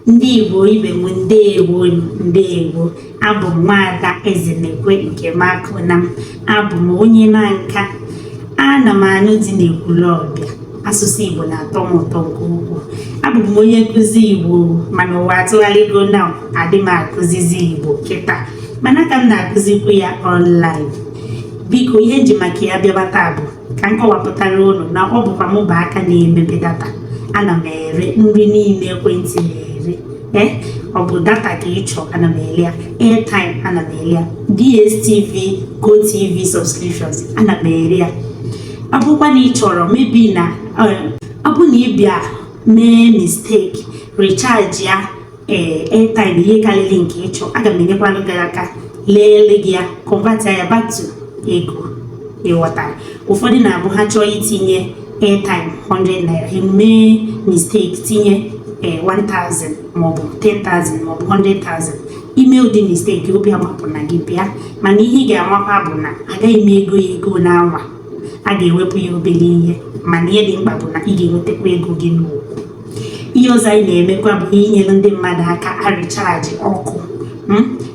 Ndị Igbo ibe m ndeewo abụ m Nwaada Ezenekwe nke Makonam. Abụ m onye na nka. Ana m anụ dị n'Ekwulọbịa. Asụsụ Igbo na-atọ m ụtọ nke ukwuu. Abụ m onye nkụzi Igbo mana ụwa atụgharịgo na adị m akụzizi Igbo kịta mana ka m na-akụzikwu ya online. Biko ihe nji maka ya bịaba taa bụ ka m kọwapụtara unu na ọ bụkwa m bụ aka na-emebe data. Ana m ere nri niile ekwentị na-ere. Ọ bụ data ka ị chọọ, ana m ele ya. Airtime ana m ele ya. DSTV, GoTV subscriptions ana m ere ya. Ọ bụkwa na ị chọrọ maybe na ọ bụ na ị bịa mee mistake recharge ya airtime ihe karịrị nke ị chọọ, aga m enyekwanụ gị aka leele gị ya, convert ya back to ego. Ịghọtara? Ụfọdụ na-abụ ha chọọ itinye airtime 100 naira, ha mee mistake tinye 1000 maọbụ 10,000 maọbụ 100,000. Ime ụdị mistake obi amapụ na gị bịa, mana ihe ị ga-amakwa bụ na agaghị m ego ya ego n'anwa, a ga-ewepụ ya obere ihe, mana ihe dị mkpa bụ na ị ga-enwetakwa ego gị n'okwu. Ihe ọzọ anyị na-emekwa bụ inyere ndị mmadụ aka arịchaji ọkụ.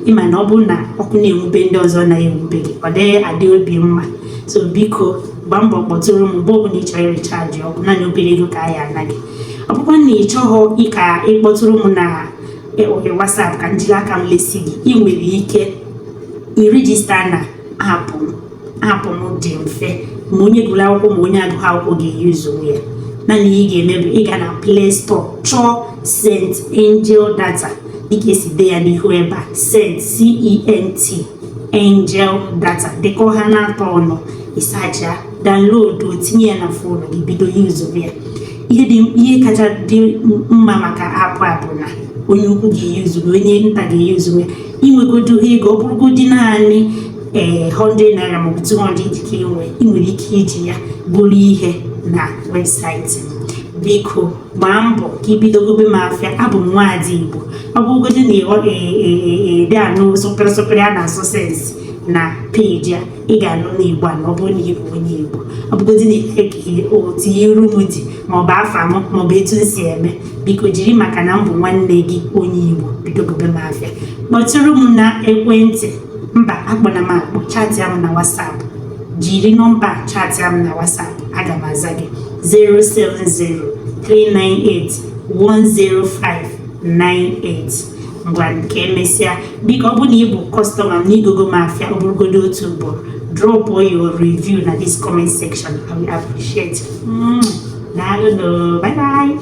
Ịma na ọ bụrụ na ọkụ na-enwube ndị ọzọ na-enwubeghị, ọ dịghị adị obi mma. So biko gbaa mbọ kpọtụrụ m mgbe ọbụla ị chọrọ ịrịchaji ọkụ, naanị obere ego ka anyị anaghị. Ọ bụkwa na ị chọghị ka ịkpọtụrụ m na WhatsApp ka njiri aka m lesi gị, ị nwere ike irejista na apụ m dị mfe ma onye gụrụ akwụkwọ ma onye agụghị akwụkwọ ga-eyuzu ya. Naanị ị ga-eme bụ ị ga na Play Store chọọ Cent Angel Data dịka esi dee ya n'ihu ebe a, Cent CENT Angel Data dịka ọha na-atọ ọnụ. Ịsacha download tinye ya na fonu gị bido yuzu ya. Ihe kacha dị mma maka apụ a bụ na onye ukwu ga-eyuzu onye nta ga-eyuzu ya. Inwegodo ego ọ bụrụgodị naanị 100 naira maọbụ 200 ka ị nwere ike iji ya bụrụ ihe na webụsaịtị. Biko gbaa mbọ ka ibidogobe m afịa. Abụ m Nwaada Igbo. Ọ bụrụgodị na ede anụ sụpịrịsụpịrị a na-asụ sensi na peji a, ị ga-anụ n'Igbo a na ọ bụrụ na ị bụ onye Igbo. Ọ bụgodị na eke otu ihe iru m dị maọbụ afa m maọbụ etu m si eme, biko jiri maka na m bụ nwanne gị onye Igbo bidogobe m afịa. Kpọtụrụ m na ekwentị, mba akpọna m akpọ, chatịa m na WhatsApp. Jiri nọmba chatịa m na WhatsApp, aga m aza gị 070-398-10598. Ngwa nke emesịa, biko ọ bụ na ị bụ kọstọma m n'igogo m afịa ọ bụrụgodo otu ugboro, drop your review na this comment section. I will appreciate. Daalụ. Bye bye.